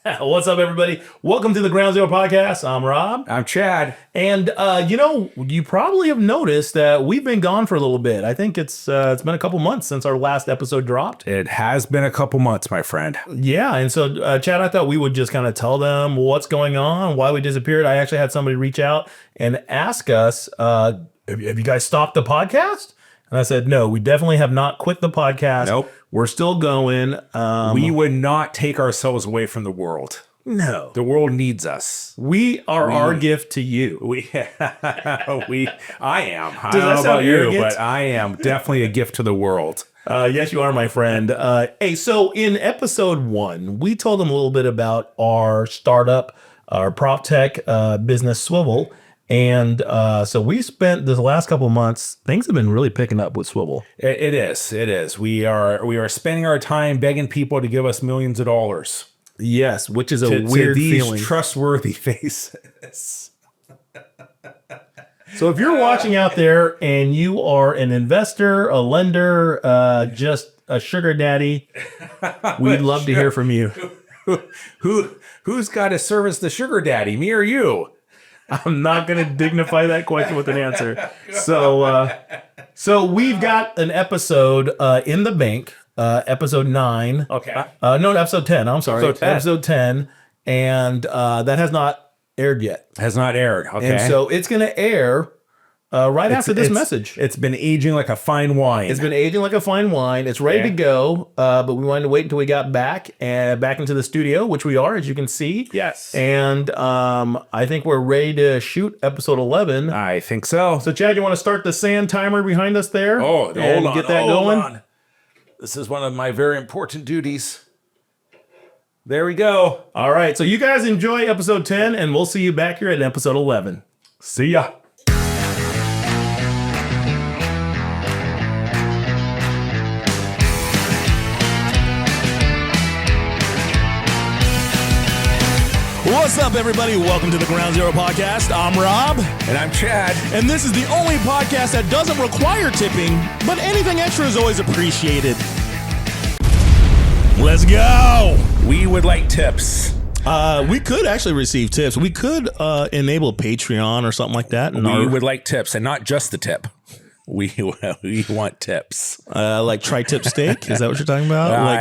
What's up, everybody? Welcome to the Ground Zero Podcast. I'm Rob. I'm Chad. And, you probably have noticed that we've been gone for a little bit. I think it's been a couple months since our last episode dropped. It has been a couple months, my friend. Yeah. And so, Chad, I thought we would just kind of tell them what's going on, why we disappeared. I actually had somebody reach out and ask us, have you guys stopped the podcast? And I said, no, we definitely have not quit the podcast. Nope. We're still going. We would not take ourselves away from the world. No. The world needs us. We are our gift to you. I am. I Does don't that know about sound you, arrogant? but I am definitely a gift to the world. Yes, you are, my friend. Hey, so in episode 1, we told them a little bit about our startup, our prop tech business Swivel. And so we spent the last couple of months, things have been really picking up with Swivel. It is. We are spending our time begging people to give us millions of dollars. Yes, which is a weird to these feeling. Trustworthy faces. So if you're watching out there and you are an investor, a lender, just a sugar daddy, we'd love to hear from you. Who's got to service the sugar daddy, me or you? I'm not going to dignify that question with an answer. So we've got an episode in the bank, episode 9. Okay. No, episode 10. I'm sorry. Episode 10. Episode 10. And that has not aired yet. Has not aired. Okay. And so it's going to air right after this message. It's been aging like a fine wine. It's been aging like a fine wine. It's ready to go, but we wanted to wait until we got back into the studio, which we are, as you can see. Yes. And I think we're ready to shoot episode 11. I think so. So, Chad, you want to start the sand timer behind us there? Oh, and hold on. get that going? On. This is one of my very important duties. There we go. All right. So you guys enjoy episode 10, and we'll see you back here at episode 11. See ya. What's up, everybody? Welcome to the Ground Zero Podcast. I'm Rob. And I'm Chad. And this is the only podcast that doesn't require tipping, but anything extra is always appreciated. Let's go. We would like tips. We could actually receive tips. We could enable Patreon or something like that. We would like tips, and not just the tip. We want tips. Like tri-tip steak? Is that what you're talking about?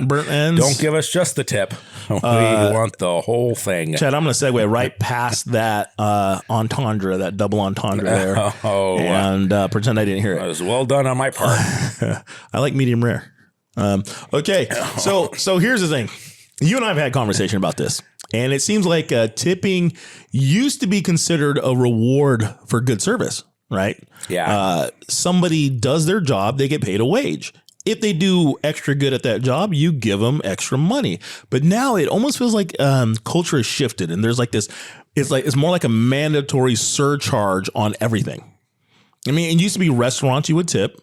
Burnt ends? Don't give us just the tip. We want the whole thing. Chad, I'm going to segue right past that entendre, that double entendre there. And pretend I didn't hear it. That was well done on my part. I like medium rare. Okay, so here's the thing. You and I have had a conversation about this. And it seems like tipping used to be considered a reward for good service. Right? Yeah. Somebody does their job, they get paid a wage. If they do extra good at that job, you give them extra money. But now it almost feels like culture has shifted, and there's like this. It's more like a mandatory surcharge on everything. I mean, it used to be restaurants you would tip,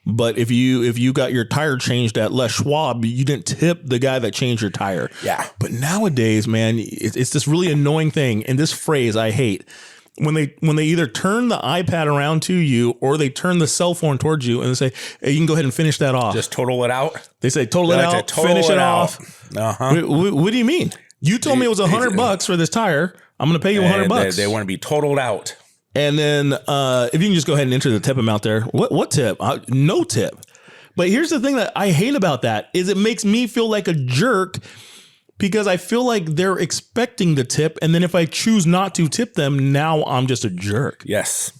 but if you got your tire changed at Les Schwab, you didn't tip the guy that changed your tire. Yeah. But nowadays, man, it's this really annoying thing, and this phrase I hate. When they either turn the iPad around to you or they turn the cell phone towards you and they say, hey, you can go ahead and finish that off. Just total it out. They say, total it out, finish it off. What do you mean? You told me it was $100 for this tire. I'm going to pay you $100. They want to be totaled out. And then if you can just go ahead and enter the tip amount there. What tip? No tip. But here's the thing that I hate about that is it makes me feel like a jerk, because I feel like they're expecting the tip, and then if I choose not to tip them, now I'm just a jerk. Yes.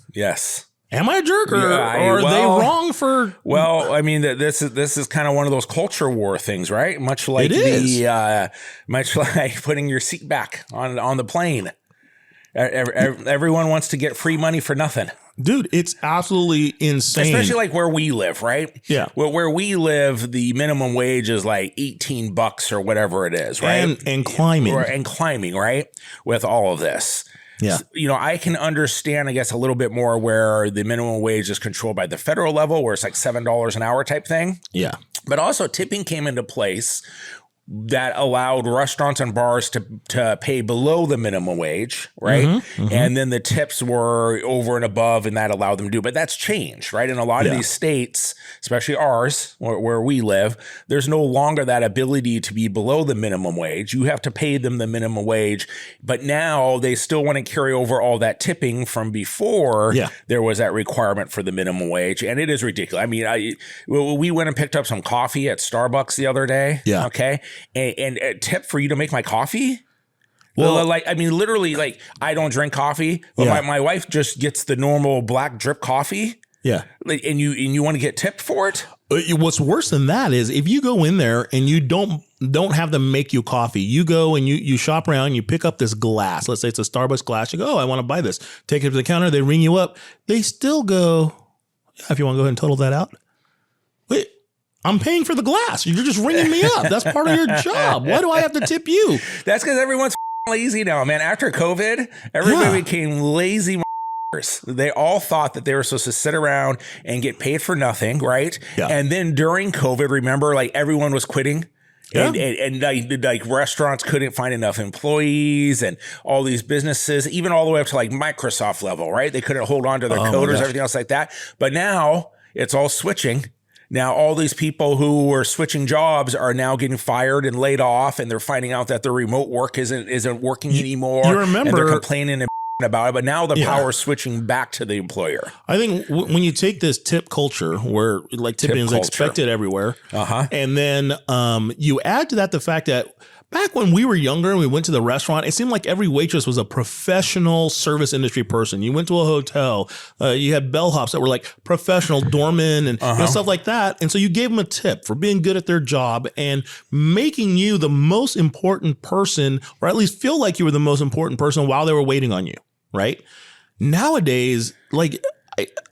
Am I a jerk, or are they wrong for? Well, I mean, this is kind of one of those culture war things, right? Much like much like putting your seat back on the plane. Everyone wants to get free money for nothing. Dude, it's absolutely insane. Especially like where we live, right? Yeah. Well, where we live, the minimum wage is like $18 or whatever it is, right? And climbing. And climbing, right? With all of this. Yeah. I can understand, I guess, a little bit more where the minimum wage is controlled by the federal level, where it's like $7 an hour type thing. Yeah. But also tipping came into place that allowed restaurants and bars to pay below the minimum wage, right? And then the tips were over and above, and that allowed them to do. But that's changed, right? In a lot of these states, especially ours, where we live, there's no longer that ability to be below the minimum wage. You have to pay them the minimum wage. But now they still want to carry over all that tipping from before there was that requirement for the minimum wage. And it is ridiculous. I mean, we went and picked up some coffee at Starbucks the other day. Yeah. Okay. And a tip for you to make my coffee? Well, like, I mean, literally, like, I don't drink coffee, but my wife just gets the normal black drip coffee. Yeah. And you want to get tipped for it? What's worse than that is if you go in there and you don't have them make you coffee, you go and you shop around, you pick up this glass. Let's say it's a Starbucks glass. You go, oh, I want to buy this. Take it to the counter. They ring you up. They still go, yeah, if you want to go ahead and total that out. Wait. I'm paying for the glass. You're just ringing me up. That's part of your job. Why do I have to tip you? That's because everyone's lazy now, man. After COVID, everybody became lazy. They all thought that they were supposed to sit around and get paid for nothing, right? Yeah. And then during COVID, remember, like everyone was quitting. Yeah. And like restaurants couldn't find enough employees, and all these businesses, even all the way up to like Microsoft level, right? They couldn't hold on to their coders, everything else like that. But now it's all switching. Now, all these people who were switching jobs are now getting fired and laid off, and they're finding out that their remote work isn't working anymore. You remember, and they're complaining about it, but now the power is switching back to the employer. I think when you take this tip culture where like tipping is expected everywhere, and then you add to that the fact that back when we were younger and we went to the restaurant, it seemed like every waitress was a professional service industry person. You went to a hotel, you had bellhops that were like professional doormen and stuff like that. And so you gave them a tip for being good at their job and making you the most important person, or at least feel like you were the most important person while they were waiting on you, right? Nowadays, like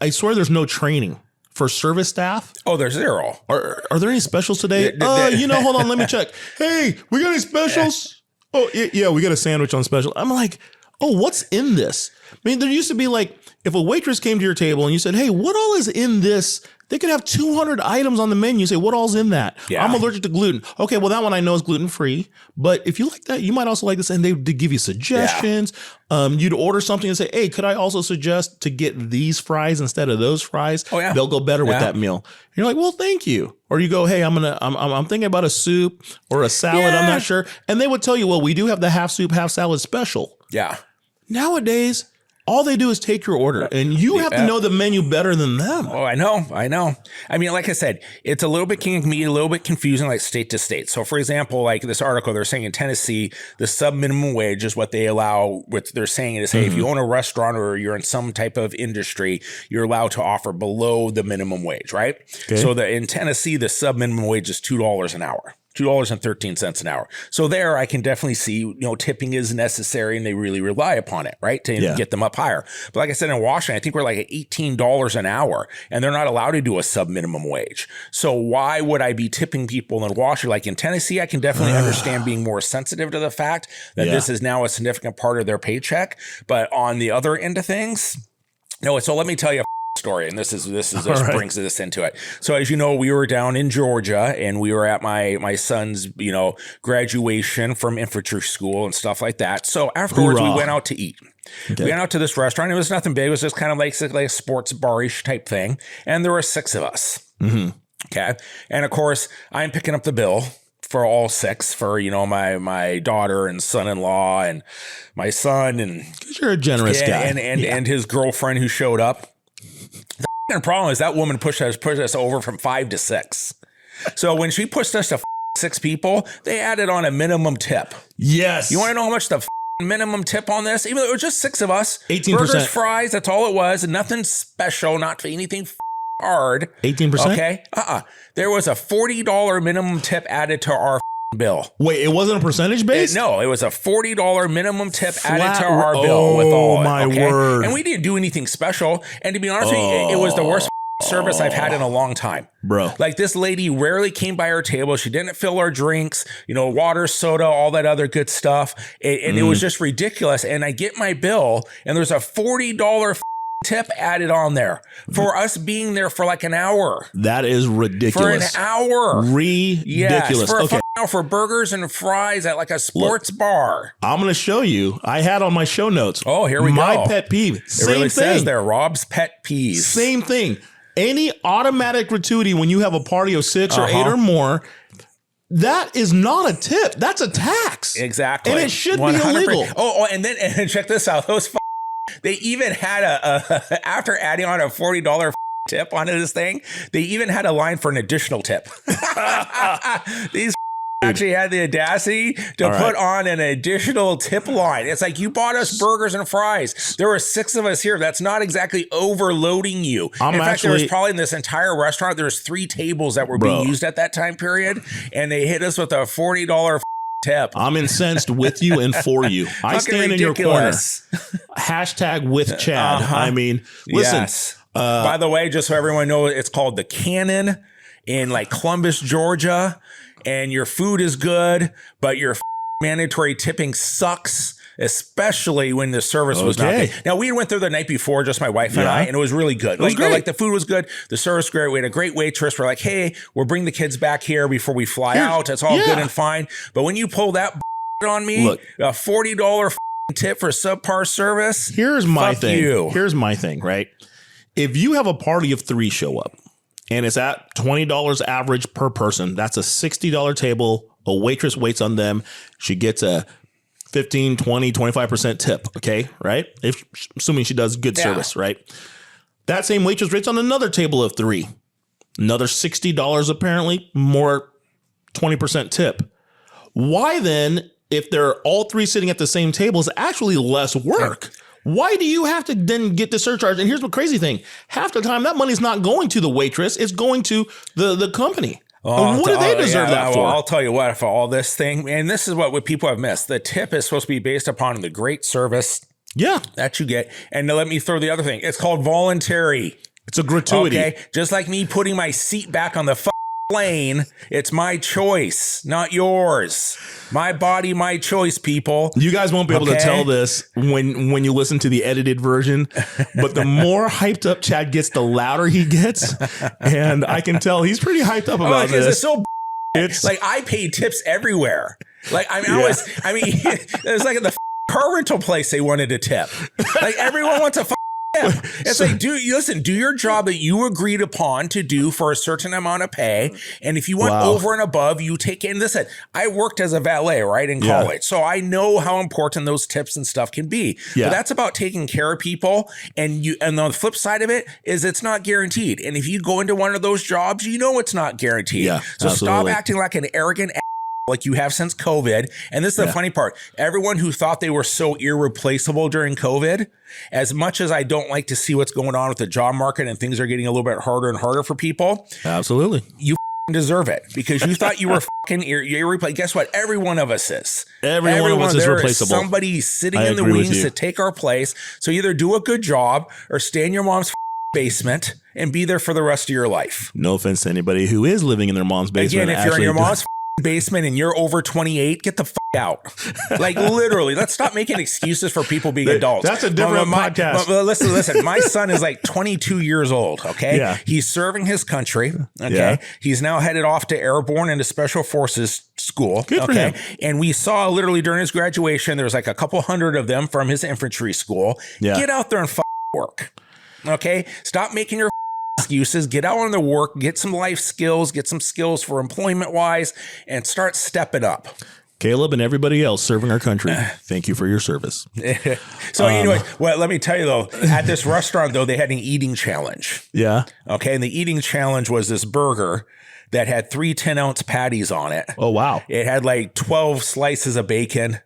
I swear there's no training for service staff. Oh, there's zero. Are there any specials today? Hold on, let me check. Hey, we got any specials? Oh, yeah, we got a sandwich on special. I'm like, oh, what's in this? I mean, there used to be like, if a waitress came to your table and you said, hey, what all is in this? They could have 200 items on the menu. You say, what all's in that? Yeah. I'm allergic to gluten. Okay, well, that one I know is gluten-free. But if you like that, you might also like this. And they give you suggestions. Yeah. You'd order something and say, hey, could I also suggest to get these fries instead of those fries? Oh, yeah. They'll go better with that meal. And you're like, well, thank you. Or you go, hey, I'm thinking about a soup or a salad. I'm not sure. And they would tell you, well, we do have the half soup, half salad special. Yeah. Nowadays, all they do is take your order, and you have to know the menu better than them. Oh, I know. I mean, like I said, it's a little bit can be a little bit confusing, like state to state. So, for example, like this article, they're saying in Tennessee, the sub minimum wage is what they allow. What they're saying is, hey, if you own a restaurant or you're in some type of industry, you're allowed to offer below the minimum wage, right? Okay. So in Tennessee, the sub minimum wage is $2 an hour. $2.13 an hour. So there I can definitely see, tipping is necessary and they really rely upon it, right? To get them up higher. But like I said, in Washington, I think we're like at $18 an hour and they're not allowed to do a sub minimum wage. So why would I be tipping people in Washington? Like in Tennessee, I can definitely understand being more sensitive to the fact that this is now a significant part of their paycheck. But on the other end of things, no. So let me tell you story, and this brings this into it. So as you know, we were down in Georgia and we were at my son's graduation from infantry school and stuff like that. So afterwards we went out to eat. Okay. We went out to this restaurant. It was nothing big. It was just kind of like a sports bar-ish type thing, and there were 6 of us. Okay, and of course I'm picking up the bill for all 6 for my daughter and son-in-law and my son, and you're a generous guy, and his girlfriend who showed up. The problem is that woman pushed us over from 5 to 6. So when she pushed us to 6 people, they added on a minimum tip. Yes. You want to know how much the minimum tip on this? Even though it was just 6 of us. 18%. Burgers, fries, that's all it was. Nothing special, not anything hard. 18%? Okay. There was a $40 minimum tip added to our bill. Wait, it wasn't a percentage base? No, it was a $40 minimum tip added to our bill with all of it. Oh, my word. And we didn't do anything special. And to be honest with you, it was the worst service I've had in a long time. Bro. Like this lady rarely came by our table. She didn't fill our drinks, water, soda, all that other good stuff. And it was just ridiculous. And I get my bill and there's a $40 tip added on there for us being there for like an hour. That is ridiculous. For an hour. Ridiculous. Yes, for okay. now for burgers and fries at like a sports bar. I'm going to show you. I had on my show notes. Oh, here we go. My pet peeve. It really says there, Rob's pet peeves. Same thing. Any automatic gratuity when you have a party of 6 or 8 or more, that is not a tip. That's a tax. Exactly. And it should 100%. be illegal. Oh, and check this out. Those they even had after adding on a $40 tip onto this thing, they even had a line for an additional tip. These actually had the audacity to put on an additional tip line. It's like, you bought us burgers and fries. There were 6 of us here. That's not exactly overloading you. In fact, there was probably in this entire restaurant, there was 3 tables that were being used at that time period, and they hit us with a $40 tip. I'm incensed with you and for you. I stand in your corner. Hashtag with Chad. I mean, listen. Yes. By the way, just so everyone knows, it's called the Cannon in like Columbus, Georgia. And your food is good, but your mandatory tipping sucks, especially when the service was not good. Now, we went there the night before, just my wife and I, and it was really good. Like the food was good. The service was great. We had a great waitress. We're like, hey, we'll bring the kids back here before we fly out. It's all good and fine. But when you pull that on me, a $40 tip for subpar service, here's my thing. Here's my thing, right? If you have a party of 3 show up, and it's at $20 average per person, that's a $60 table. A waitress waits on them. She gets a 15, 20, 25% tip. Okay. Right. Assuming she does good service. Right. That same waitress waits on another table of 3, another $60, apparently more 20% tip. Why then, if they're all 3 sitting at the same table, is actually less work? Why do you have to then get the surcharge? And here's the crazy thing. Half the time that money's not going to the waitress. It's going to the company. What do they deserve that for? Well, I'll tell you what, for all this thing, and this is what people have missed. The tip is supposed to be based upon the great service that you get. And let me throw the other thing. It's called voluntary. It's a gratuity. Okay. Just like me putting my seat back on the plane, it's my choice, not yours. My body, my choice, people. You guys won't be able to tell this when you listen to the edited version, but the more hyped up Chad gets, the louder he gets. And I can tell he's pretty hyped up about this. It's so it's like I pay tips everywhere. Like I mean, it's like at the car rental place they wanted a tip. Like everyone wants a tip. It's like, do your job that you agreed upon to do for a certain amount of pay. And if you want over and above, you take in. Listen, I worked as a valet, right, in college. So I know how important those tips and stuff can be. But that's about taking care of people. And on the flip side of it is it's not guaranteed. And if you go into one of those jobs, you know it's not guaranteed. So stop acting like an arrogant like you have since COVID. And this is the funny part. Everyone who thought they were so irreplaceable during COVID, as much as I don't like to see what's going on with the job market and things are getting a little bit harder and harder for people. Absolutely. You deserve it because you thought you were irreplaceable. Guess what? Every one of us is. Every one of us is replaceable. Somebody sitting in the wings to take our place. So either do a good job or stay in your mom's basement and be there for the rest of your life. No offense to anybody who is living in their mom's basement. Again, if you're in your mom's basement and you're over 28, get the out. Like literally, let's stop making excuses for people being adults. That's a different podcast. Listen, my son is like 22 years old. Okay. He's serving his country. Okay. He's now headed off to airborne and to special forces school. Good for him. And we saw literally during his graduation, there was like a couple hundred of them from his infantry school. Get out there and work. Okay. Stop making your excuses, get out on the work, get some life skills, get some skills for employment wise, and start stepping up. Caleb and everybody else serving our country, thank you for your service. So anyway, well, let me tell you though, at this restaurant though, they had an eating challenge. Yeah. Okay. And the eating challenge was this burger that had 3 10-ounce patties on it. Oh, wow. It had like 12 slices of bacon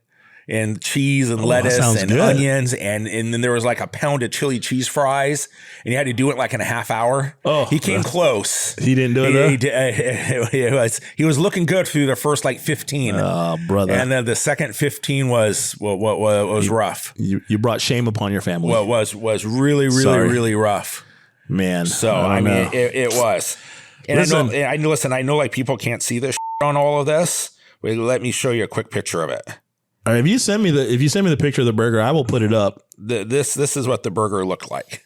and cheese and lettuce and onions. And then there was like a pound of chili cheese fries and you had to do it like in a half hour. Oh, he came close. He didn't do it. He was looking good through the first like 15. Oh, brother. And then the second 15 was rough. You brought shame upon your family. Well, it was really, really, really rough, man. So I mean, it was. And I know like people can't see this on all of this. But let me show you a quick picture of it. All right, if you send me the picture of the burger, I will put it up. This is what the burger looked like.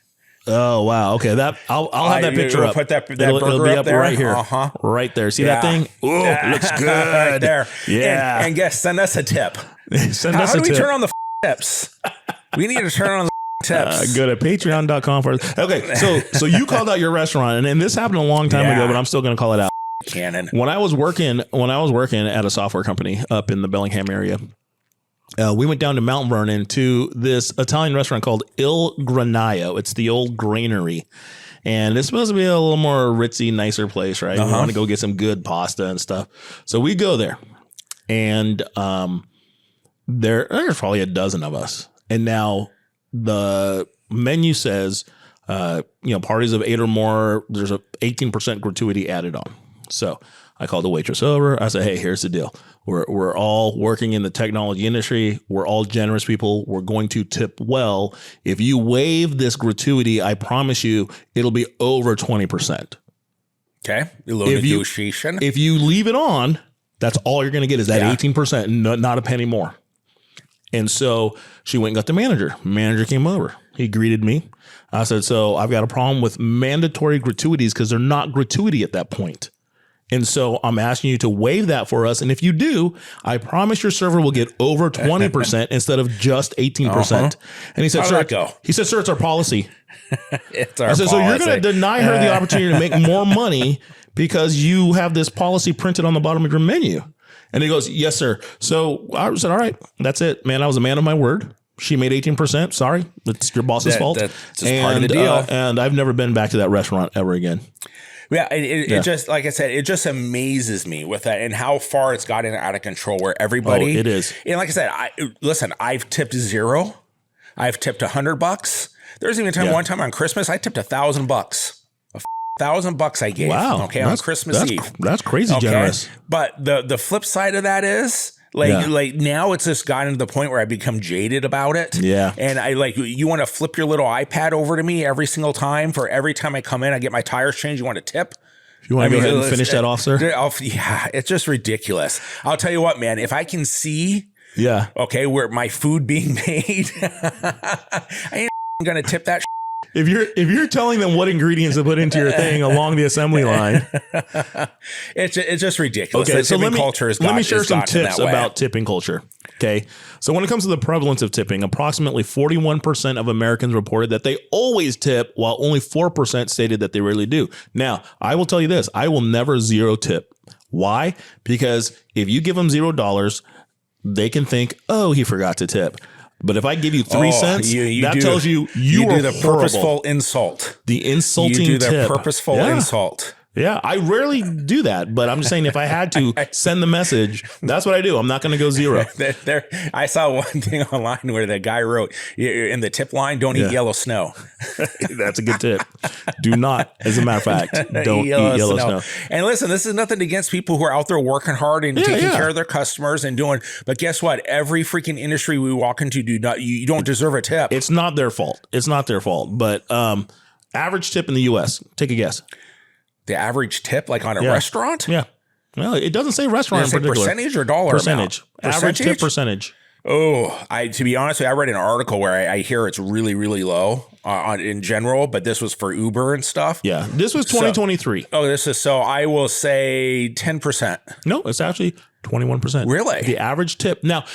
Oh wow. Okay. I'll have that picture up. Put that it'll burger be up there. right here. Right there. See that thing? Oh, it looks good. Right there. Yeah. And guess, send us a tip. How do we turn on the tips? We need to turn on the tips. Go to patreon.com for okay. So you called out your restaurant, and this happened a long time ago, but I'm still going to call it out. Cannon. When I was working at a software company up in the Bellingham area, we went down to Mount Vernon to this Italian restaurant called Il Granaio. It's the old granary. And it's supposed to be a little more ritzy, nicer place, right? We want to go get some good pasta and stuff. So we go there. And there's probably a dozen of us. And now the menu says, parties of 8 or more, there's a 18% gratuity added on. So I called the waitress over. I said, hey, here's the deal. We're all working in the technology industry. We're all generous people. We're going to tip well. If you waive this gratuity, I promise you it'll be over 20%. Okay. A little negotiation. If you leave it on, that's all you're going to get is that 18%, not a penny more. And so she went and got the manager. Manager came over. He greeted me. I said, so I've got a problem with mandatory gratuities because they're not gratuity at that point. And so I'm asking you to waive that for us. And if you do, I promise your server will get over 20% instead of just 18%. And he said, sir, it's our policy. It's our I said, policy. so you're going to deny her the opportunity to make more money because you have this policy printed on the bottom of your menu. And he goes, yes, sir. So I said, all right, that's it, man. I was a man of my word. She made 18%. Sorry. It's your boss's fault. That's just part of the deal. And I've never been back to that restaurant ever again. Yeah, it just, like I said, it just amazes me with that and how far it's gotten out of control where everybody. It is. And like I said, I've tipped $0. I've tipped $100. There's even one time on Christmas, I tipped $1,000. $1,000 I gave. Wow. Okay, on Christmas Eve. That's crazy generous. But the flip side of that is, like now it's just gotten to the point where I become jaded about it. Yeah. And I you want to flip your little iPad over to me every single time for every time I come in, I get my tires changed. You want a tip? If you want to go ahead and finish that off, sir. Yeah, it's just ridiculous. I'll tell you what, man, if I can see, where my food being made, I ain't going to tip that. If you're telling them what ingredients to put into your thing along the assembly line, it's just ridiculous. Okay, so let me share some tips about tipping culture. Okay, so when it comes to the prevalence of tipping, approximately 41% of Americans reported that they always tip, while only 4% stated that they really do. Now, I will tell you this: I will never zero tip. Why? Because if you give them $0, they can think, oh, he forgot to tip. But if I give you 3 cents, that tells you are the horrible. Purposeful insult. The insulting You do the tip. purposeful insult. Yeah, I rarely do that, but I'm just saying if I had to send the message, that's what I do. I'm not going to go $0. I saw one thing online where the guy wrote in the tip line, don't eat yellow snow. That's a good tip. Do not, as a matter of fact, don't eat yellow snow. And listen, this is nothing against people who are out there working hard and taking care of their customers and doing, but guess what? Every freaking industry we walk into, you don't deserve a tip. It's not their fault. It's not their fault. But average tip in the U.S., take a guess. The average tip, like on a restaurant? Yeah. Well, it doesn't say restaurant in particular. Percentage or dollar percentage. Amount? Average tip percentage. Oh, to be honest with you, I read an article where I hear it's really, really low in general, but this was for Uber and stuff. Yeah. This was 2023. So I will say 10%. No, it's actually 21%. Really? The average tip. Now,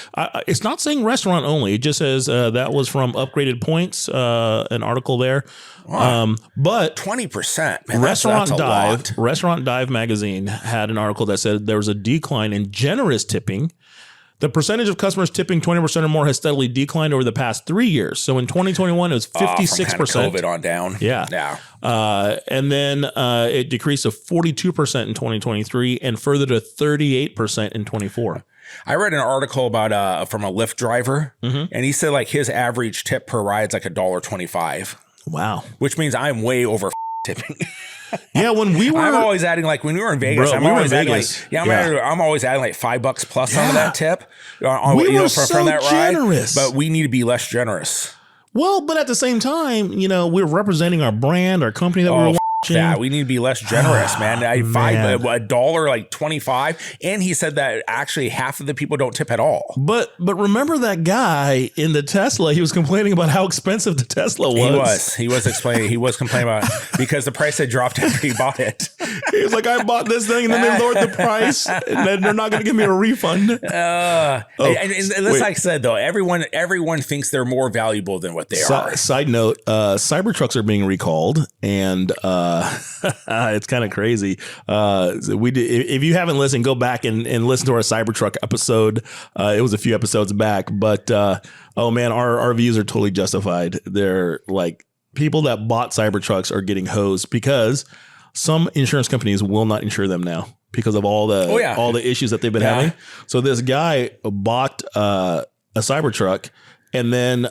it's not saying restaurant only. It just says that was from Upgraded Points, an article there. Wow. But 20%. Man, Restaurant Dive magazine had an article that said there was a decline in generous tipping. The percentage of customers tipping 20% or more has steadily declined over the past 3 years. So in 2021, it was 56%. From kind of COVID on down. Yeah. And then it decreased to 42% in 2023 and further to 38% in 24. I read an article about from a Lyft driver, and he said like his average tip per ride is like $1.25. Wow. Which means I'm way over tipping. Yeah, when we were, I'm always adding like when we were in Vegas. I'm always adding like $5 plus on that tip from that generous. ride. But we need to be less generous. Well, but at the same time, we're representing our brand, our company that we were that. We need to be less generous, man. $1 like 25, and he said that actually half of the people don't tip at all. But remember that guy in the Tesla? He was complaining about how expensive the Tesla was. He was explaining. He was complaining about because the price had dropped after he bought it. He was like, I bought this thing, and then they lowered the price, and then they're not going to give me a refund. And like I said, though, everyone thinks they're more valuable than what they are. Side note: Cybertrucks are being recalled, and it's kind of crazy. If you haven't listened, go back and listen to our Cybertruck episode. It was a few episodes back, but oh man, our views are totally justified. They're like people that bought Cybertrucks are getting hosed because some insurance companies will not insure them now because of all the issues that they've been having. So this guy bought a Cybertruck, and then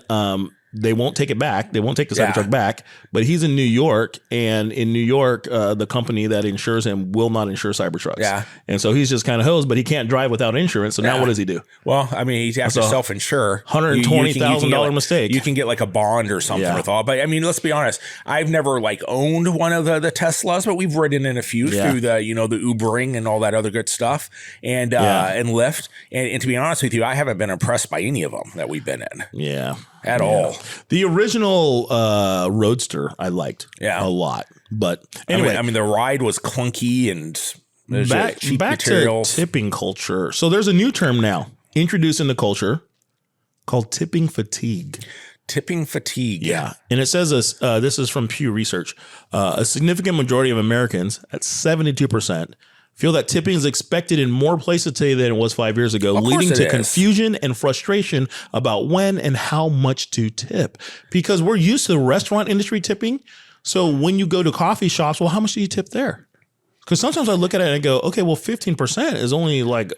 they won't take it back. They won't take the Cybertruck back, but he's in New York, and in New York, the company that insures him will not insure Cybertrucks. Yeah. And so he's just kind of hosed, but he can't drive without insurance. So now what does he do? Well, I mean, he'd have to self-insure. $120,000 mistake. You can get like a bond or something with all, but I mean, let's be honest. I've never like owned one of the Teslas, but we've ridden in a few through the, the Ubering and all that other good stuff and Lyft. And to be honest with you, I haven't been impressed by any of them that we've been in. Yeah. At all. The original Roadster I liked a lot. But anyway. I mean, the ride was clunky and cheap back materials. To tipping culture. So there's a new term now introduced in the culture called tipping fatigue. Tipping fatigue. Yeah. And it says this is from Pew Research. A significant majority of Americans, at 72%, feel that tipping is expected in more places today than it was 5 years ago, leading to confusion and frustration about when and how much to tip. Because we're used to the restaurant industry tipping. So when you go to coffee shops, well, how much do you tip there? Because sometimes I look at it and I go, okay, well, 15% is only like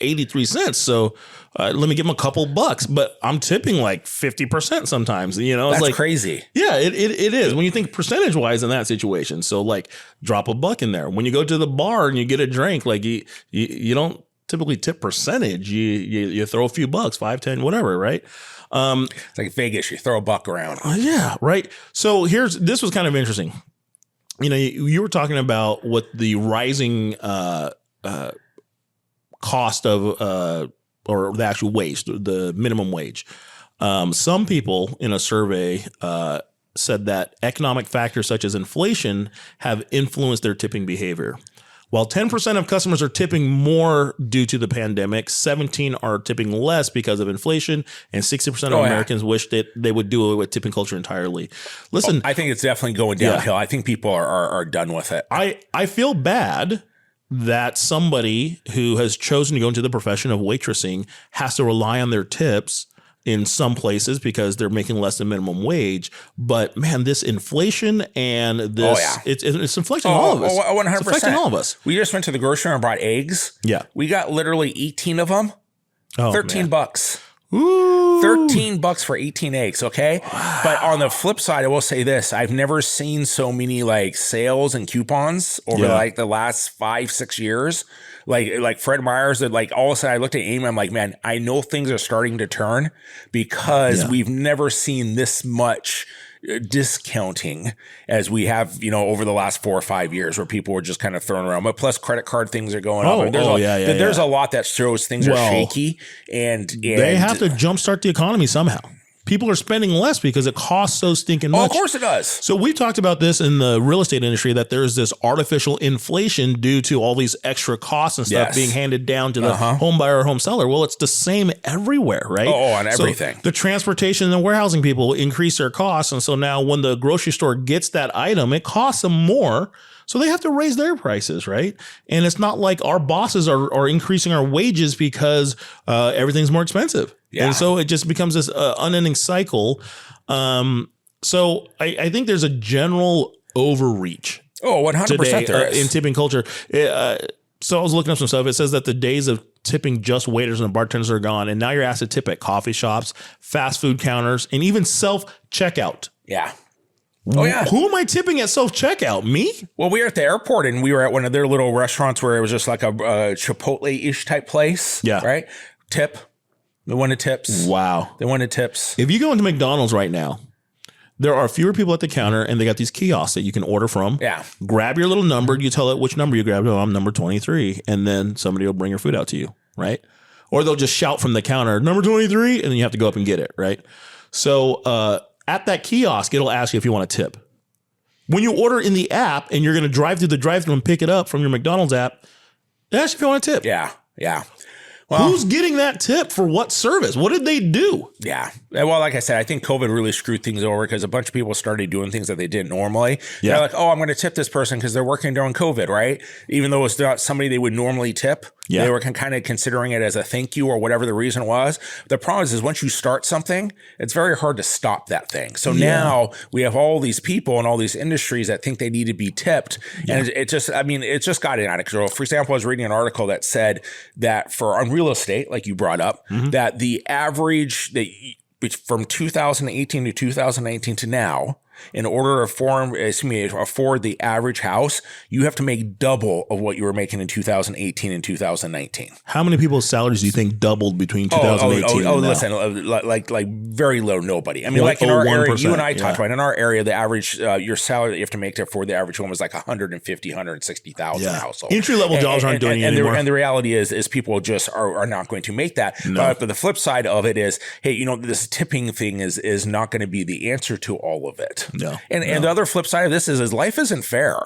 83 cents. So let me give them a couple bucks, but I'm tipping like 50% sometimes. It's That's crazy. Yeah, it is when you think percentage wise in that situation. So like drop a buck in there. When you go to the bar and you get a drink, like you don't typically tip percentage. You throw a few bucks, 5, 10, whatever, right? It's like Vegas. You throw a buck around. Yeah, right. So this was kind of interesting. You were talking about what the rising cost of or the actual wage, the minimum wage. Some people in a survey said that economic factors such as inflation have influenced their tipping behavior. While 10% of customers are tipping more due to the pandemic, 17% are tipping less because of inflation, and 60% of Americans wish that they would do it with tipping culture entirely. Listen, I think it's definitely going downhill. I think people are done with it. I feel bad that somebody who has chosen to go into the profession of waitressing has to rely on their tips in some places because they're making less than minimum wage. But man, this inflation and this, it's inflicting all of us. 100%. It's affecting all of us. We just went to the grocery store and bought eggs. Yeah. We got literally 18 of them. $13. Ooh. $13 for 18 eggs. Okay. Wow. But on the flip side, I will say this. I've never seen so many like sales and coupons over like the last 5-6 years. Like Fred Meyer's, that like all of a sudden I looked at Amy, I'm like, man, I know things are starting to turn because we've never seen this much discounting as we have, over the last 4 or 5 years where people were just kind of thrown around. But plus credit card things are going up. There's a lot that shows things are shaky and they have to jumpstart the economy somehow. People are spending less because it costs so stinking much. Oh, of course it does. So we talked about this in the real estate industry, that there's this artificial inflation due to all these extra costs and stuff being handed down to the home buyer or home seller. Well, it's the same everywhere, right? Oh, on everything. So the transportation and the warehousing people increase their costs. And so now when the grocery store gets that item, it costs them more. So they have to raise their prices, right? And it's not like our bosses are increasing our wages because everything's more expensive. Yeah. And so it just becomes this unending cycle. So I think there's a general overreach. Oh, 100% today, there is. In tipping culture. So I was looking up some stuff. It says that the days of tipping just waiters and bartenders are gone. And now you're asked to tip at coffee shops, fast food counters, and even self-checkout. Yeah. Oh, yeah. Who am I tipping at self-checkout? Me? Well, we were at the airport and we were at one of their little restaurants where it was just like a Chipotle-ish type place. Yeah. Right? Tip. They wanted tips. Wow. They wanted tips. If you go into McDonald's right now, there are fewer people at the counter, and they got these kiosks that you can order from. Yeah. Grab your little number. You tell it which number you grabbed. Oh, I'm number 23. And then somebody will bring your food out to you, right? Or they'll just shout from the counter, number 23, and then you have to go up and get it, right? So at that kiosk, it'll ask you if you want a tip. When you order in the app and you're going to drive through the drive-thru and pick it up from your McDonald's app, it asks you if you want a tip. Yeah, yeah. Well, who's getting that tip for what service? What did they do? Yeah. Well, like I said, I think COVID really screwed things over because a bunch of people started doing things that they didn't normally. Yeah. They're like, oh, I'm going to tip this person because they're working during COVID, right? Even though it's not somebody they would normally tip. Yeah. They were kind of considering it as a thank you or whatever the reason was. The problem is once you start something, it's very hard to stop that thing. So now we have all these people in all these industries that think they need to be tipped. Yeah. And it just got out of control. For example, I was reading an article that said that on real estate, like you brought up, that the average from 2018 to 2019 to now, in order to afford the average house, you have to make double of what you were making in 2018 and 2019. How many people's salaries do you think doubled between 2018 and now? Listen, like very low, nobody. I mean, like in our area, you and I talked about, in our area, the average, your salary that you have to make for the average home is like 150, 160,000 household. Entry-level jobs aren't doing it anymore. And the reality is people just are not going to make that. No. But the flip side of it is, hey, this tipping thing is not going to be the answer to all of it. No. And the other flip side of this is life isn't fair.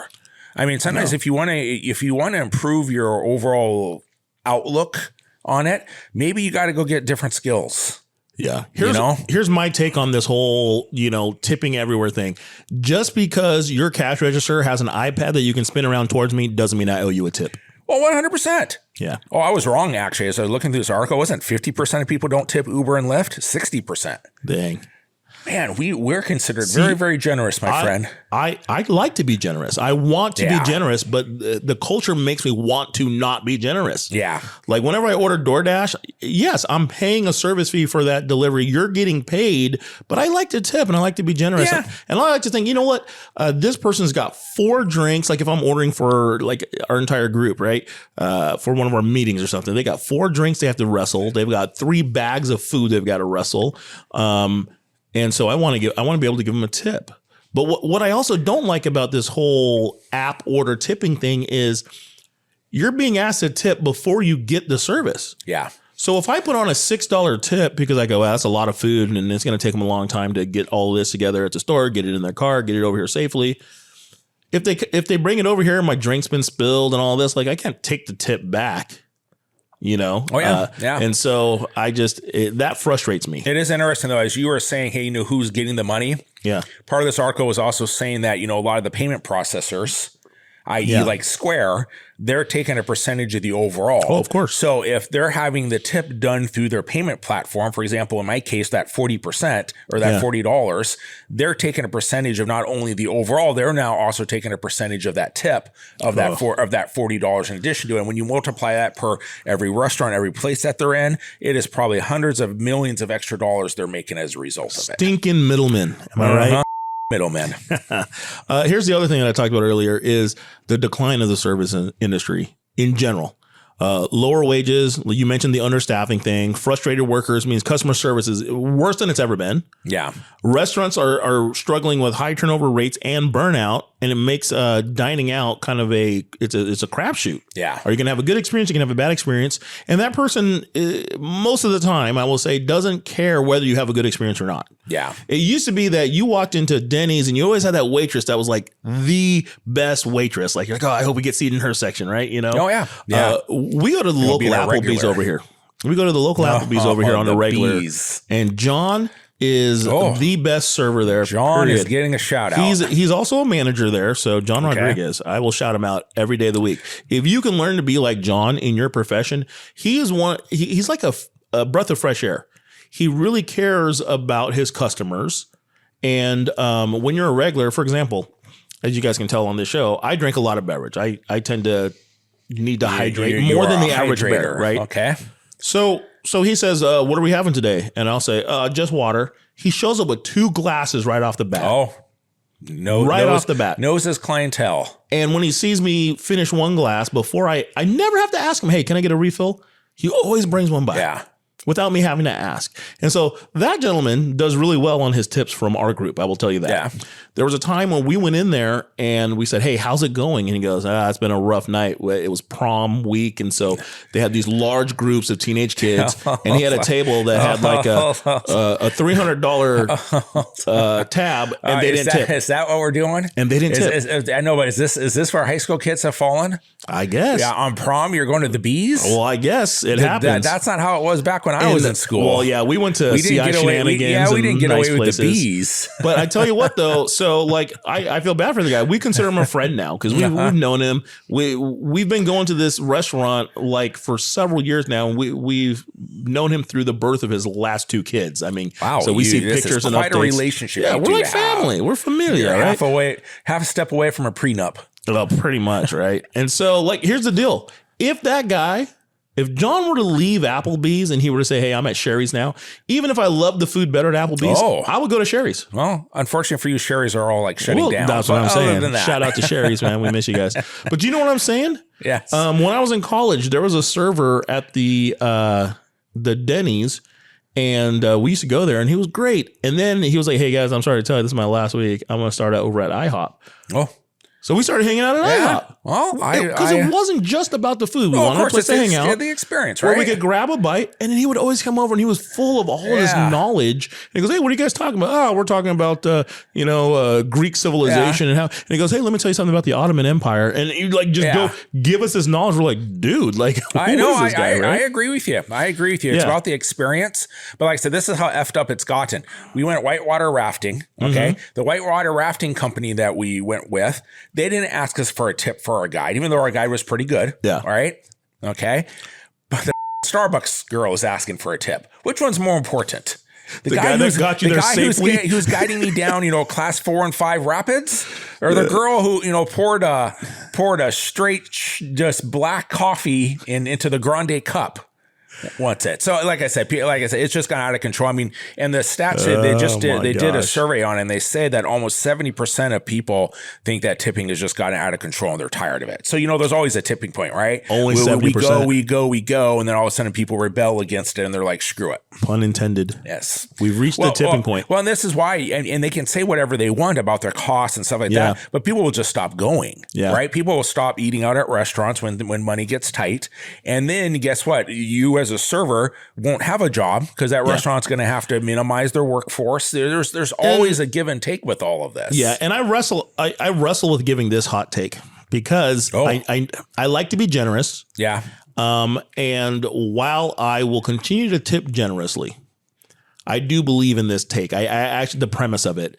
I mean, sometimes if you want to improve your overall outlook on it, maybe you got to go get different skills. Yeah. Here's my take on this whole, tipping everywhere thing. Just because your cash register has an iPad that you can spin around towards me doesn't mean I owe you a tip. Well, 100%. Yeah. Oh, I was wrong, actually. As I was looking through this article, wasn't 50% of people don't tip Uber and Lyft? 60%. Dang. Man, we're considered very, very generous, my friend. I like to be generous. I want to be generous, but the culture makes me want to not be generous. Yeah. Like whenever I order DoorDash, yes, I'm paying a service fee for that delivery. You're getting paid, but I like to tip and I like to be generous. Yeah. And I like to think, you know what? This person's got 4 drinks. Like if I'm ordering for like our entire group, right? For one of our meetings or something, they got 4 drinks they have to wrestle. They've got 3 bags of food they've got to wrestle. And so I want to be able to give them a tip. But what I also don't like about this whole app order tipping thing is you're being asked to tip before you get the service. Yeah. So if I put on a $6 tip because I go, well, that's a lot of food and it's going to take them a long time to get all this together at the store, get it in their car, get it over here safely. If they bring it over here and my drink's been spilled and all this, like I can't take the tip back. Oh yeah, yeah. And so that frustrates me. It is interesting though, as you were saying, hey, who's getting the money? Yeah. Part of this article was also saying that a lot of the payment processors, i.e. like Square, they're taking a percentage of the overall. Oh, of course. So if they're having the tip done through their payment platform, for example, in my case, that 40% or that $40, they're taking a percentage of not only the overall, they're now also taking a percentage of that tip of that $40 in addition to it. And when you multiply that per every restaurant, every place that they're in, it is probably hundreds of millions of extra dollars they're making as a result of it. Stinking middlemen. Am I right? Middlemen. Here's the other thing that I talked about earlier is the decline of the service industry in general. Lower wages. You mentioned the understaffing thing. Frustrated workers means customer service is worse than it's ever been. Yeah. Restaurants are struggling with high turnover rates and burnout, and it makes dining out kind of it's a crapshoot. Yeah. Are you going to have a good experience? You can have a bad experience. And that person, most of the time, I will say, doesn't care whether you have a good experience or not. Yeah. It used to be that you walked into Denny's and you always had that waitress that was like the best waitress. Like, you're like, oh, I hope we get seated in her section, right? Oh, yeah. Yeah. We go to the local Applebee's over here. We go to the local Applebee's over here on the regular. And John is the best server there. John is getting a shout out. He's also a manager there. So John Rodriguez, I will shout him out every day of the week. If you can learn to be like John in your profession, he's like a breath of fresh air. He really cares about his customers. And when you're a regular, for example, as you guys can tell on this show, I drink a lot of beverage. I tend to need to hydrate more than the average bear, right? Okay. So he says, what are we having today? And I'll say, just water. He shows up with 2 glasses right off the bat. Oh, off the bat. Knows his clientele. And when he sees me finish 1 glass before I never have to ask him, hey, can I get a refill? He always brings one by. Yeah. without me having to ask. And so that gentleman does really well on his tips from our group. I will tell you that. Yeah. There was a time when we went in there and we said, hey, how's it going? And he goes, it's been a rough night. It was prom week. And so they had these large groups of teenage kids. And he had a table that had like a $300 tab. And they didn't tip. Is that what we're doing? And they didn't tip. I know, but is this where high school kids have fallen? I guess. Yeah, on prom, you're going to the B's? Well, I guess it happens. That's not how it was back when I was in school. Well, yeah, we went to CI shenanigans. We didn't get nice away with places. the B's. But I tell you what, though, so like I feel bad for the guy. We consider him a friend now because we've known him. We've been going to this restaurant like for several years now, and we've known him through the birth of his last 2 kids. I mean, wow, so we see pictures and quite updates. A relationship. Yeah, we're like family. We're familiar. You're right? half a step away from a prenup. Well, pretty much, right? And so, like, here's the deal. If John were to leave Applebee's and he were to say, hey, I'm at Sherry's now, even if I love the food better at Applebee's, I would go to Sherry's. Well, unfortunately for you, Sherry's are all like shutting down. That's what I'm saying. Shout out to Sherry's, man. We miss you guys. But do you know what I'm saying? Yes. When I was in college, there was a server at the Denny's, and we used to go there, and he was great. And then he was like, hey, guys, I'm sorry to tell you, this is my last week. I'm going to start over at IHOP. Oh. So we started hanging out at IHOP. Well, because it wasn't just about the food. We wanted a place to hang out. The experience, right? Where we could grab a bite, and then he would always come over, and he was full of all this knowledge. And he goes, "Hey, what are you guys talking about? Oh, we're talking about Greek civilization and how." And he goes, "Hey, let me tell you something about the Ottoman Empire." And you like just go give us this knowledge. We're like, dude, like I know. Is this guy, right? I agree with you. It's about the experience. But like I said, this is how effed up it's gotten. We went whitewater rafting. Okay, the whitewater rafting company that we went with, they didn't ask us for a tip for our guide, even though our guide was pretty good. Yeah. All right. Okay. But the Starbucks girl was asking for a tip. Which one's more important? The guy that got you there safely, who's guiding me down, class 4 and 5 rapids, or the girl who, poured a straight just black coffee into the grande cup. What's it? So like I said, it's just gone out of control. I mean, and the stats they did a survey on it, and they say that almost 70% of people think that tipping has just gotten out of control and they're tired of it. So, there's always a tipping point, right? Only 70%. We go. And then all of a sudden people rebel against it and they're like, screw it. Pun intended. Yes. We've reached the tipping point. Well, and this is why, and they can say whatever they want about their costs and stuff like that, but people will just stop going, right? People will stop eating out at restaurants when money gets tight. And then guess what? You as a server won't have a job because that restaurant's going to have to minimize their workforce. There's always a give and take with all of this. Yeah, and I wrestle with giving this hot take because I like to be generous. Yeah. And while I will continue to tip generously, I do believe in this take. I actually, the premise of it,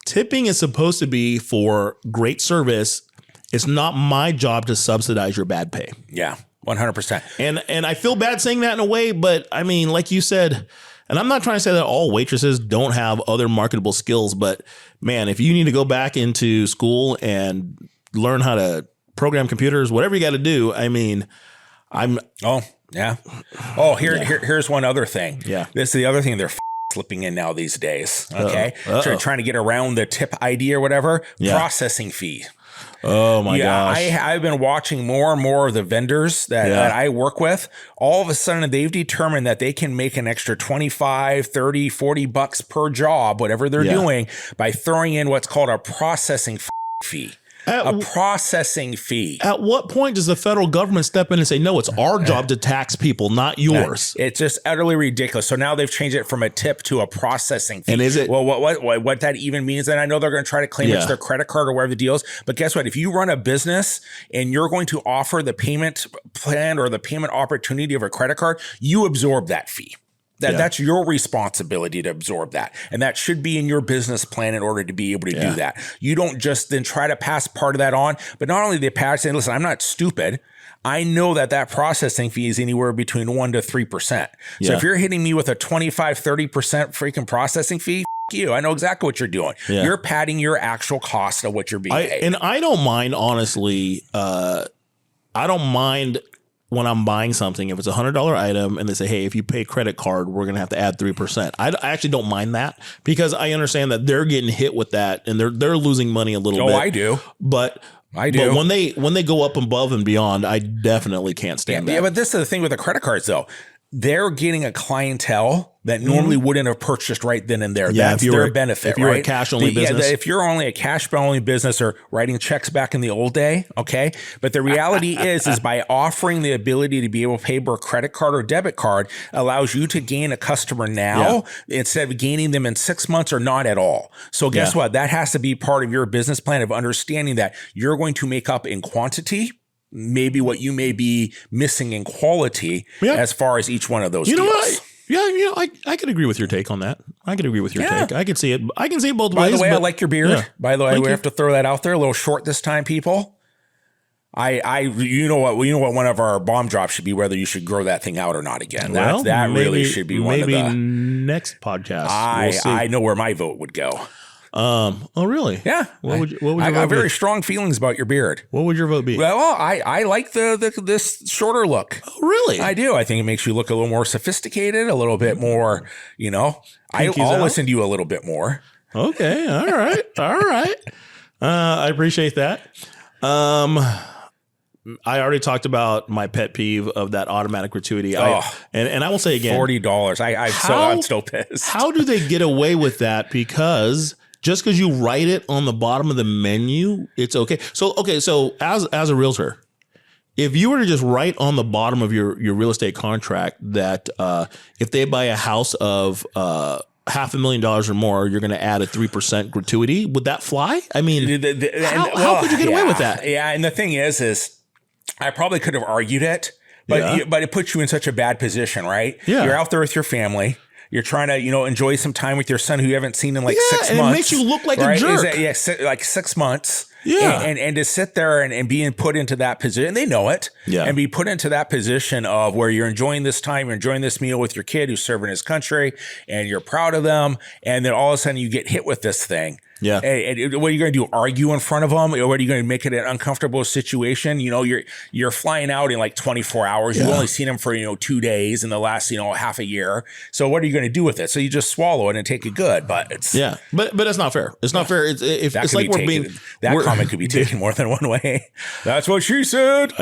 tipping is supposed to be for great service. It's not my job to subsidize your bad pay. Yeah. 100%. And I feel bad saying that in a way, but I mean, like you said, and I'm not trying to say that all waitresses don't have other marketable skills, but man, if you need to go back into school and learn how to program computers, whatever you got to do, I mean, here's one other thing. Yeah. This is the other thing they're slipping in now these days. Okay. Trying to get around the tip ID or whatever. Processing fee. Oh my gosh. I've been watching more and more of the vendors that I work with. All of a sudden they've determined that they can make an extra 25, 30, 40 bucks per job, whatever they're doing, by throwing in what's called a processing fee. Processing fee. At what point does the federal government step in and say, no, it's our job to tax people, not yours? It's just utterly ridiculous. So now they've changed it from a tip to a processing fee. And is it? Well, what that even means, and I know they're going to try to claim it's their credit card or whatever the deal is, but guess what? If you run a business and you're going to offer the payment plan or the payment opportunity of a credit card, you absorb that fee. That's your responsibility to absorb that. And that should be in your business plan in order to be able to do that. You don't just then try to pass part of that on. But not only they pass saying, listen, I'm not stupid. I know that processing fee is anywhere between 1 to 3%. So if you're hitting me with a 25, 30% freaking processing fee, you. I know exactly what you're doing. Yeah. You're padding your actual cost of what you're being paid. And I don't mind, honestly. I don't mind when I'm buying something, if it's $100 item and they say, hey, if you pay credit card, we're going to have to add 3%. I actually don't mind that because I understand that they're getting hit with that and they're losing money a little bit. Oh, I do. But when they go up above and beyond, I definitely can't stand that. Yeah, but this is the thing with the credit cards though. they're getting a clientele that normally wouldn't have purchased right then and there. Yeah, that's their benefit, if you're right? a cash only business. If you're only a cash only business or writing checks back in the old day, okay. But the reality is by offering the ability to be able to pay by credit card or debit card allows you to gain a customer now instead of gaining them in 6 months or not at all. So guess what? That has to be part of your business plan of understanding that you're going to make up in quantity maybe what you may be missing in quality as far as each one of those deals. What? Yeah, I could agree with your take on that. I could agree with your take. I could see it. I can see it both ways. By the way, I like your beard. Yeah. By the way, we have to throw that out there. A little short this time, people. You know what one of our bomb drops should be, whether you should grow that thing out or not again. Well, that really should be one of the next podcast. I know where my vote would go. Oh really? Yeah. What would your I vote got very be? strong feelings about your beard. What would your vote be? Well, I like this shorter look. Oh, really? I do. I think it makes you look a little more sophisticated, a little bit more, I'll listen to you a little bit more. Okay. All right. All right. I appreciate that. I already talked about my pet peeve of that automatic gratuity. And I will say again, $40. I'm still pissed. How do they get away with that? Because just because you write it on the bottom of the menu, it's okay. So as a realtor, if you were to just write on the bottom of your real estate contract that if they buy a house of $500,000 or more, you're going to add a 3% gratuity, would that fly? I mean, how could you get away with that? Yeah, and the thing is I probably could have argued it, but it puts you in such a bad position, right? Yeah. You're out there with your family. You're trying to, enjoy some time with your son who you haven't seen in 6 months. And it makes you look like a jerk. Like 6 months. Yeah. And to sit there and being put into that position, and they know it, and be put into that position of where you're enjoying this time, you're enjoying this meal with your kid who's serving his country, and you're proud of them. And then all of a sudden you get hit with this thing. Yeah. And what are you going to do? Argue in front of them? Or what are you going to make it an uncomfortable situation? You're flying out in 24 hours. You've only seen them for, 2 days in the last, half a year. So what are you going to do with it? So you just swallow it and take it good, but it's. Yeah. But it's not fair. It's not fair. It's like that comment could be taken more than one way. That's what she said.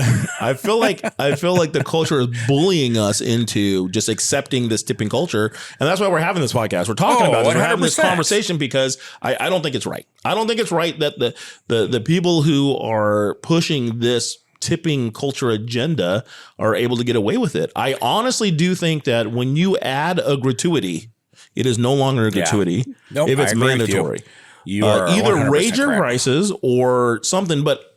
I feel like the culture is bullying us into just accepting this tipping culture. And that's why we're having this podcast. We're talking about this. We're having this conversation because I don't think it's right. I don't think it's right that the people who are pushing this tipping culture agenda are able to get away with it. I honestly do think that when you add a gratuity, it is no longer a gratuity if it's mandatory. You are either raise your prices or something. But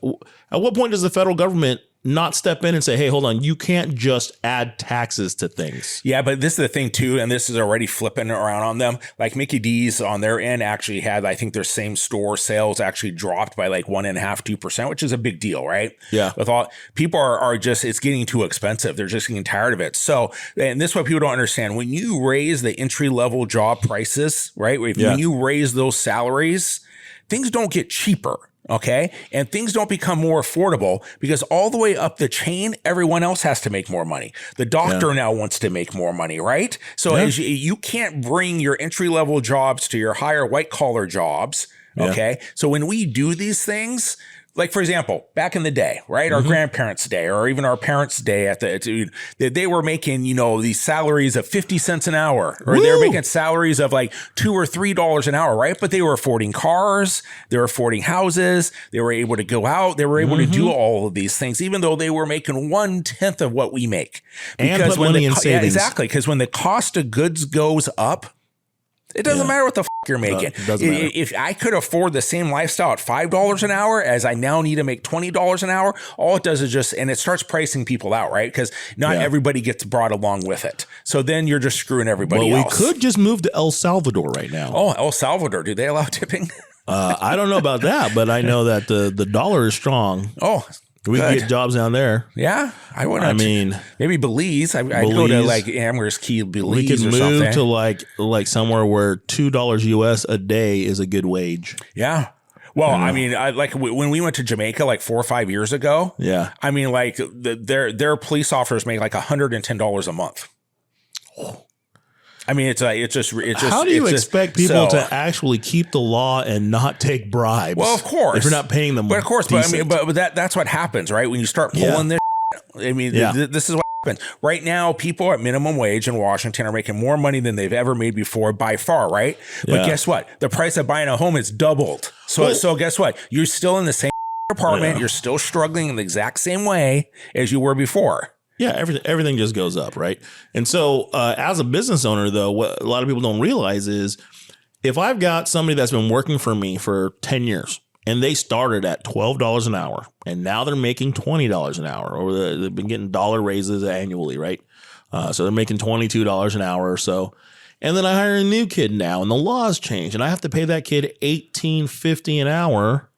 at what point does the federal government not step in and say, hey, hold on, you can't just add taxes to things? Yeah, but this is the thing too, and this is already flipping around on them. Like Mickey D's on their end actually had, I think their same store sales actually dropped by 1.5%, 2%, which is a big deal, right? Yeah. With all people are just, it's getting too expensive. They're just getting tired of it. So, and this is what people don't understand. When you raise the entry level job prices, right? When you raise those salaries, things don't get cheaper. Okay. And things don't become more affordable because all the way up the chain, everyone else has to make more money. The doctor now wants to make more money, right? So as you can't bring your entry level jobs to your higher white collar jobs. Okay. So when we do these things, like, for example, back in the day, right? Our grandparents' day or even our parents' day they were making, these salaries of 50 cents an hour, or they were making salaries of $2 or $3 an hour, right? But they were affording cars, they were affording houses, they were able to go out, they were able to do all of these things, even though they were making 1/10 of what we make. Because and put money in savings. Exactly. Because when the cost of goods goes up, it doesn't matter what the you're making. If I could afford the same lifestyle at $5 an hour as I now need to make $20 an hour, all it does is and it starts pricing people out, right? Because not everybody gets brought along with it. So then you're just screwing everybody else. We could just move to El Salvador right now. Oh, El Salvador. Do they allow tipping? I don't know about that, but I know that the dollar is strong. Oh, we can get jobs down there. Yeah, I mean, maybe Belize. I go to Amherst Key, Belize. We can move to like somewhere where $2 US a day is a good wage. Yeah. Well, I mean, when we went to Jamaica 4 or 5 years ago. Yeah. I mean, their police officers make $110 a month. Oh. I mean, it's just. How do you expect people to actually keep the law and not take bribes? Well, of course, if you're not paying them. But of course, decent. But that's what happens, right? When you start pulling this. I mean, this is what Right now, people at minimum wage in Washington are making more money than they've ever made before by far, right? Yeah. But guess what? The price of buying a home is doubled. So guess what? You're still in the same apartment. Yeah. You're still struggling in the exact same way as you were before. Yeah, everything just goes up, right? And so as a business owner, though, what a lot of people don't realize is if I've got somebody that's been working for me for 10 years, and they started at $12 an hour, and now they're making $20 an hour, or they've been getting dollar raises annually, right? So they're making $22 an hour or so. And then I hire a new kid now, and the laws change, and I have to pay that kid $18.50 an hour.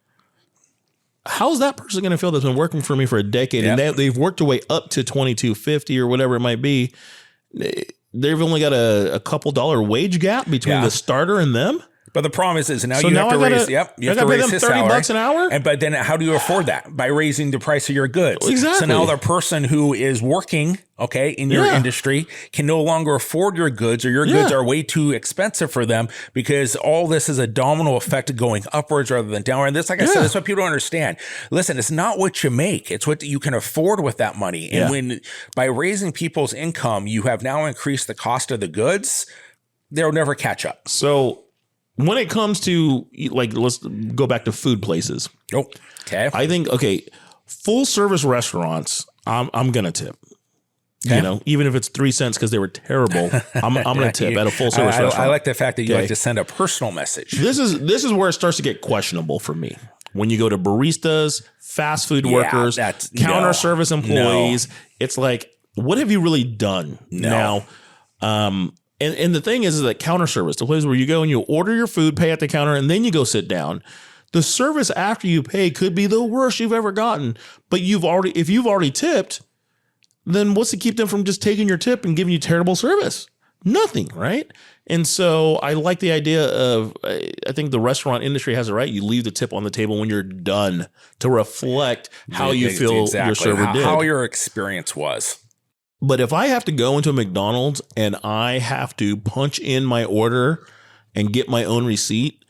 How's that person going to feel that's been working for me for a decade, and they've worked their way up to $22.50 or whatever it might be? They've only got a couple dollar wage gap between the starter and them. But the problem is now you have to raise. You have to raise his salary. $30 an hour. But then how do you afford that? By raising the price of your goods. Exactly. So now the person who is working, in your industry can no longer afford your goods, or your goods are way too expensive for them, because all this is a domino effect going upwards rather than downward. And this, like I said, that's what people don't understand. Listen, it's not what you make; it's what you can afford with that money. And by raising people's income, you have now increased the cost of the goods. They'll never catch up. So when it comes to, like, let's go back to food places. Oh, okay. I think, full service restaurants, I'm going to tip. Okay. Even if it's 3 cents because they were terrible, I'm going to tip at a full service restaurant. I like the fact that you like to send a personal message. This is where it starts to get questionable for me. When you go to baristas, fast food workers, counter service employees, it's like, what have you really done? Now, And the thing is that counter service, the place where you go and you order your food, pay at the counter, and then you go sit down. The service after you pay could be the worst you've ever gotten. But if you've already tipped, then what's to keep them from just taking your tip and giving you terrible service? Nothing, right? And so I like the idea of, I think the restaurant industry has it right. You leave the tip on the table when you're done to reflect how you feel your server did. How your experience was. But if I have to go into a McDonald's and I have to punch in my order and get my own receipt,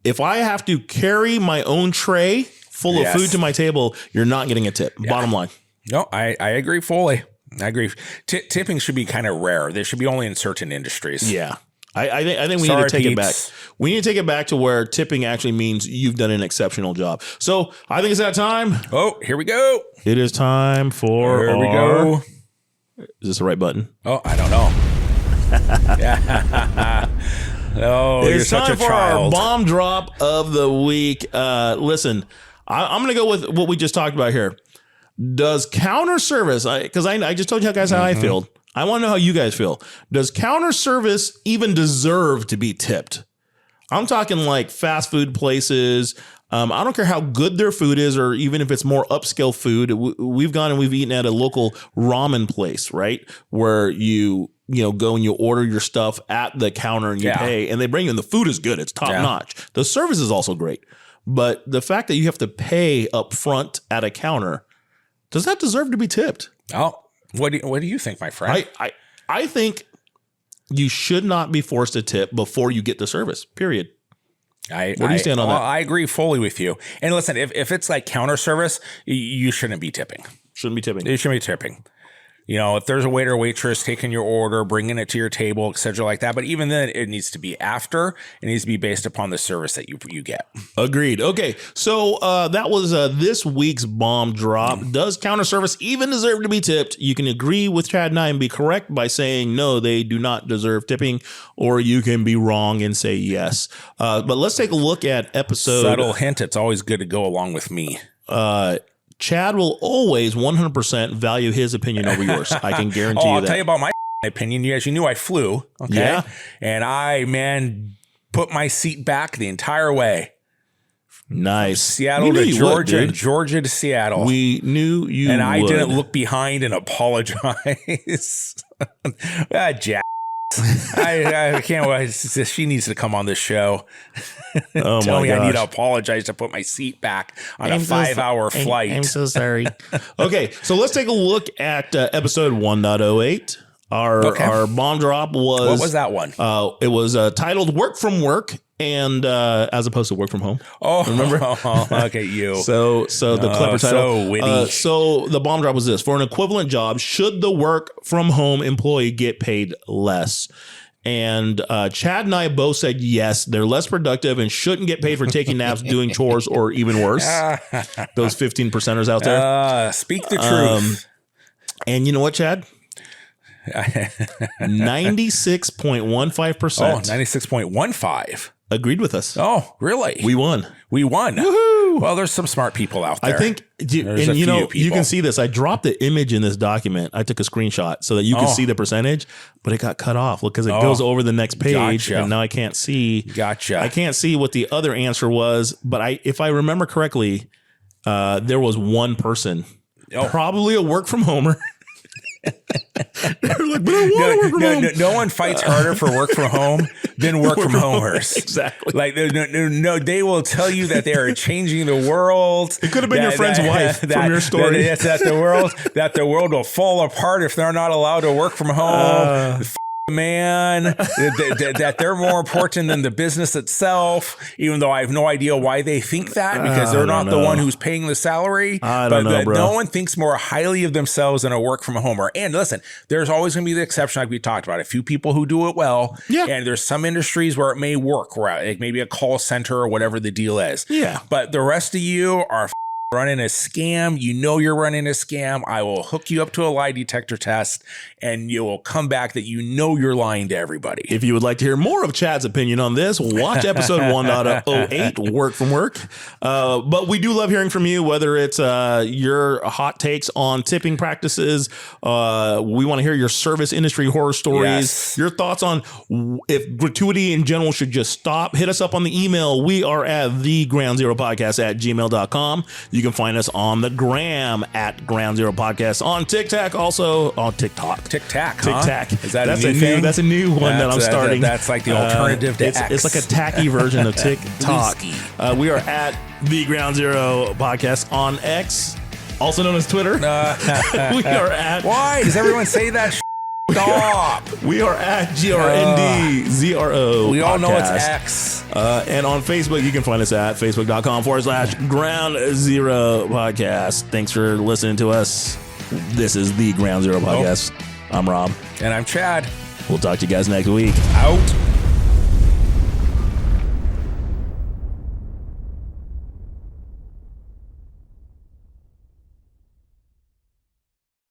if I have to carry my own tray full of food to my table, you're not getting a tip. Bottom line. No, I agree fully. I agree. Tipping should be kind of rare. They should be only in certain industries. Yeah. I think we need to take it back. We need to take it back to where tipping actually means you've done an exceptional job. So I think it's that time. Oh, here we go. It is time for Here we go. Is this the right button? Oh, I don't know. Oh, you're such a child. It's time for our bomb drop of the week. Listen, I'm going to go with what we just talked about here. Does counter service, because I just told you guys how I feel. I want to know how you guys feel. Does counter service even deserve to be tipped? I'm talking like fast food places. I don't care how good their food is, or even if it's more upscale food. We've gone and we've eaten at a local ramen place, right? Where you go and you order your stuff at the counter and you pay, and they bring you, and the food is good. It's top notch. The service is also great. But the fact that you have to pay up front at a counter, does that deserve to be tipped? Oh, what do you think, my friend? I think you should not be forced to tip before you get the service, period. Where do you stand on that? I agree fully with you. And listen, if it's like counter service, you shouldn't be tipping. Shouldn't be tipping. You shouldn't be tipping. If there's a waiter or waitress taking your order, bringing it to your table, et cetera, like that. But even then, it needs to be after. It needs to be based upon the service that you get. Agreed. Okay. So that was this week's bomb drop. Does counter service even deserve to be tipped? You can agree with Chad and I and be correct by saying, no, they do not deserve tipping. Or you can be wrong and say yes. But let's take a look at episode. Subtle hint. It's always good to go along with me. Chad will always 100% value his opinion over yours. I can guarantee you that. I'll tell you about my opinion. As you knew, I flew. Okay. Yeah. And I, put my seat back the entire way. Nice. Seattle to Georgia, Georgia to Seattle. We knew you would. And I didn't look behind and apologize. Jack. I can't wait. She needs to come on this show. Tell me I need to apologize to put my seat back on a 5-hour flight. I'm so sorry. Okay, so let's take a look at episode 1.08. Our bomb drop was... What was that one? It was titled Work from Work. and as opposed to work from home. Oh, remember? Look at you. So the clever title. So witty. So the bomb drop was this: for an equivalent job, should the work from home employee get paid less? And Chad and I both said yes, they're less productive and shouldn't get paid for taking naps, doing chores, or even worse. Those 15%ers out there. Speak the truth. And you know what, Chad? 96.15%. Oh, 96.15. Agreed with us. Oh, really? We won. Woohoo! Well, there's some smart people out there. I think, and you know, you can see this. I dropped the image in this document. I took a screenshot so that you can see the percentage, but it got cut off because it goes over the next page, and now I can't see. Gotcha. I can't see what the other answer was, but if I remember correctly, there was one person, probably a work from homer. Like, but I want to work from home. No one fights harder for work from home than work from homers. Exactly. Like no, they will tell you that they are changing the world. It could have been your friend's wife from your story. That the world will fall apart if they're not allowed to work from home. Man, that they're more important than the business itself, even though I have no idea why they think that, because they're not the one who's paying the salary. I don't know, bro. No one thinks more highly of themselves than a work from homer. And listen, there's always going to be the exception, like we talked about. A few people who do it well. Yeah. And there's some industries where it may work, right? Like maybe a call center or whatever the deal is. Yeah. But the rest of you are running a scam. You know you're running a scam. I will hook you up to a lie detector test, and you will come back that you know you're lying to everybody. If you would like to hear more of Chad's opinion on this, watch episode 1.08, Work from Work. But we do love hearing from you, whether it's your hot takes on tipping practices. We want to hear your service industry horror stories, your thoughts on if gratuity in general should just stop. Hit us up on the email. We are at thegroundzero.podcast@gmail.com. You can find us on the gram at Ground Zero Podcast, on TikTok, also on TikTok. TikTok. Is that a new thing? That's a new one that I'm starting. That's like the alternative to X. It's like a tacky version of TikTok. We are at the Ground Zero Podcast on X, also known as Twitter. We are at. Why does everyone say that? Stop. We are at GRNDZRO. We all podcast. know it's X. And on Facebook, you can find us at facebook.com/Ground Zero Podcast. Thanks for listening to us. This is the Ground Zero Podcast. I'm Rob. And I'm Chad. We'll talk to you guys next week. Out.